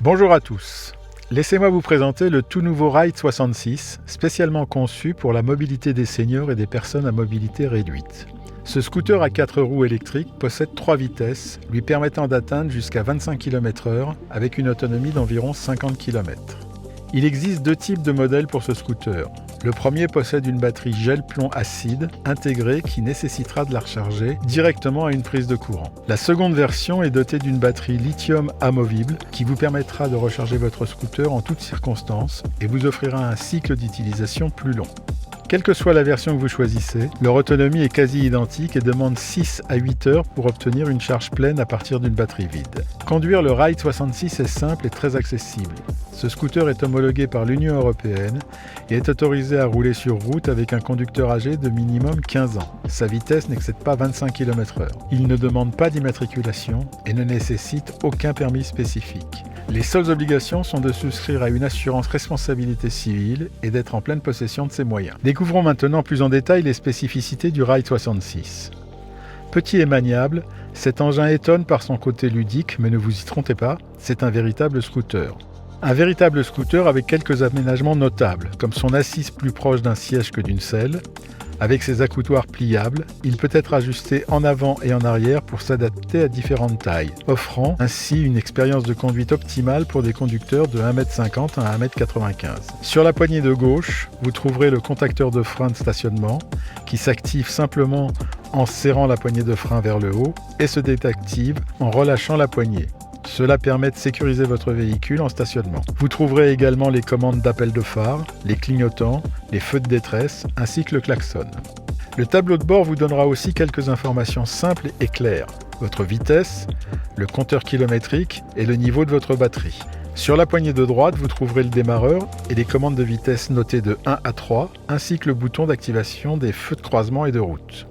Bonjour à tous. Laissez-moi vous présenter le tout nouveau Ride 66, spécialement conçu pour la mobilité des seniors et des personnes à mobilité réduite. Ce scooter à 4 roues électriques possède 3 vitesses, lui permettant d'atteindre jusqu'à 25 km/h avec une autonomie d'environ 50 km. Il existe 2 types de modèles pour ce scooter. Le premier possède une batterie gel-plomb acide intégrée qui nécessitera de la recharger directement à une prise de courant. La seconde version est dotée d'une batterie lithium amovible qui vous permettra de recharger votre scooter en toutes circonstances et vous offrira un cycle d'utilisation plus long. Quelle que soit la version que vous choisissez, leur autonomie est quasi identique et demande 6 à 8 heures pour obtenir une charge pleine à partir d'une batterie vide. Conduire le Ride 66 est simple et très accessible. Ce scooter est homologué par l'Union européenne et est autorisé à rouler sur route avec un conducteur âgé de minimum 15 ans. Sa vitesse n'excède pas 25 km/h. Il ne demande pas d'immatriculation et ne nécessite aucun permis spécifique. Les seules obligations sont de souscrire à une assurance responsabilité civile et d'être en pleine possession de ses moyens. Découvrons maintenant plus en détail les spécificités du Ride 66. Petit et maniable, cet engin étonne par son côté ludique, mais ne vous y trompez pas, c'est un véritable scooter. Un véritable scooter avec quelques aménagements notables, comme son assise plus proche d'un siège que d'une selle. Avec ses accoutoirs pliables, il peut être ajusté en avant et en arrière pour s'adapter à différentes tailles, offrant ainsi une expérience de conduite optimale pour des conducteurs de 1,50 m à 1,95 m. Sur la poignée de gauche, vous trouverez le contacteur de frein de stationnement qui s'active simplement en serrant la poignée de frein vers le haut et se désactive en relâchant la poignée. Cela permet de sécuriser votre véhicule en stationnement. Vous trouverez également les commandes d'appel de phare, les clignotants, les feux de détresse, ainsi que le klaxon. Le tableau de bord vous donnera aussi quelques informations simples et claires. Votre vitesse, le compteur kilométrique et le niveau de votre batterie. Sur la poignée de droite, vous trouverez le démarreur et les commandes de vitesse notées de 1 à 3, ainsi que le bouton d'activation des feux de croisement et de route.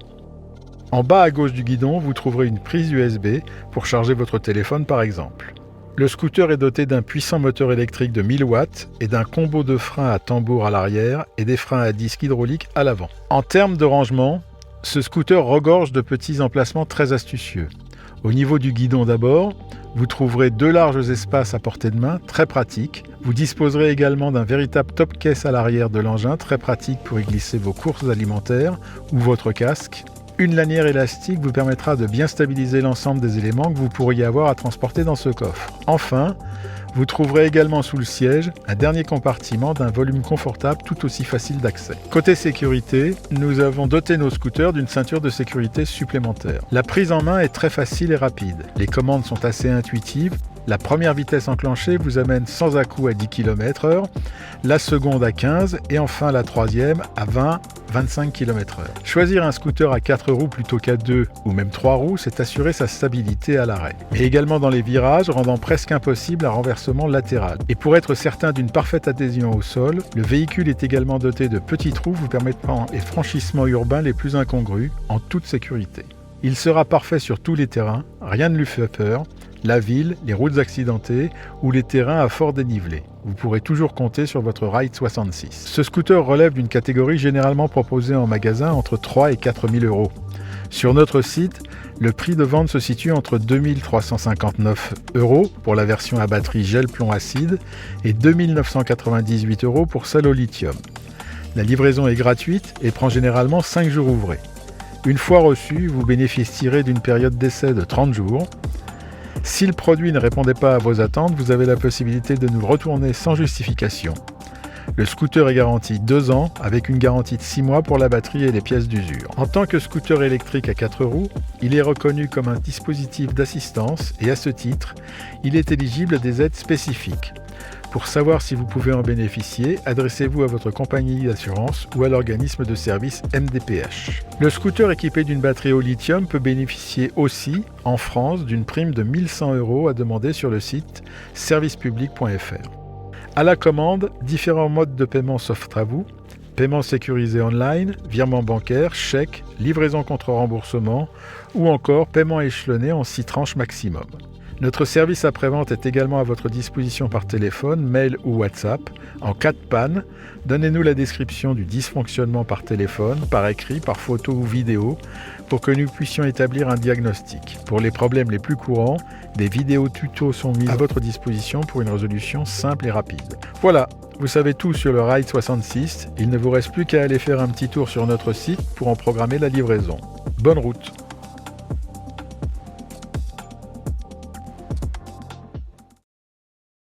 En bas à gauche du guidon, vous trouverez une prise USB pour charger votre téléphone par exemple. Le scooter est doté d'un puissant moteur électrique de 1000 watts et d'un combo de freins à tambour à l'arrière et des freins à disque hydraulique à l'avant. En termes de rangement, ce scooter regorge de petits emplacements très astucieux. Au niveau du guidon d'abord, vous trouverez 2 larges espaces à portée de main, très pratiques. Vous disposerez également d'un véritable top-caisse à l'arrière de l'engin, très pratique pour y glisser vos courses alimentaires ou votre casque. Une lanière élastique vous permettra de bien stabiliser l'ensemble des éléments que vous pourriez avoir à transporter dans ce coffre. Enfin, vous trouverez également sous le siège un dernier compartiment d'un volume confortable tout aussi facile d'accès. Côté sécurité, nous avons doté nos scooters d'une ceinture de sécurité supplémentaire. La prise en main est très facile et rapide. Les commandes sont assez intuitives. La première vitesse enclenchée vous amène sans à-coups à 10 km/h, la seconde à 15 et enfin la troisième à 20-25 km/h. Choisir un scooter à 4 roues plutôt qu'à 2 ou même 3 roues, c'est assurer sa stabilité à l'arrêt. Mais également dans les virages, rendant presque impossible un renversement latéral. Et pour être certain d'une parfaite adhésion au sol, le véhicule est également doté de petites roues vous permettant les franchissements urbains les plus incongrus en toute sécurité. Il sera parfait sur tous les terrains, rien ne lui fait peur. La ville, les routes accidentées ou les terrains à fort dénivelé. Vous pourrez toujours compter sur votre Ride 66. Ce scooter relève d'une catégorie généralement proposée en magasin entre 3 et 4 000 euros. Sur notre site, le prix de vente se situe entre 2 359 euros pour la version à batterie gel-plomb acide et 2 998 euros pour celle au lithium. La livraison est gratuite et prend généralement 5 jours ouvrés. Une fois reçu, vous bénéficierez d'une période d'essai de 30 jours. Si le produit ne répondait pas à vos attentes, vous avez la possibilité de nous retourner sans justification. Le scooter est garanti 2 ans avec une garantie de 6 mois pour la batterie et les pièces d'usure. En tant que scooter électrique à 4 roues, il est reconnu comme un dispositif d'assistance et à ce titre, il est éligible à des aides spécifiques. Pour savoir si vous pouvez en bénéficier, adressez-vous à votre compagnie d'assurance ou à l'organisme de service MDPH. Le scooter équipé d'une batterie au lithium peut bénéficier aussi, en France, d'une prime de 1 100 euros à demander sur le site servicepublic.fr. À la commande, différents modes de paiement s'offrent à vous. Paiement sécurisé online, virement bancaire, chèque, livraison contre remboursement ou encore paiement échelonné en 6 tranches maximum. Notre service après-vente est également à votre disposition par téléphone, mail ou WhatsApp. En cas de panne, donnez-nous la description du dysfonctionnement par téléphone, par écrit, par photo ou vidéo pour que nous puissions établir un diagnostic. Pour les problèmes les plus courants, des vidéos tutos sont mises à votre disposition pour une résolution simple et rapide. Voilà, vous savez tout sur le Ride 66. Il ne vous reste plus qu'à aller faire un petit tour sur notre site pour en programmer la livraison. Bonne route!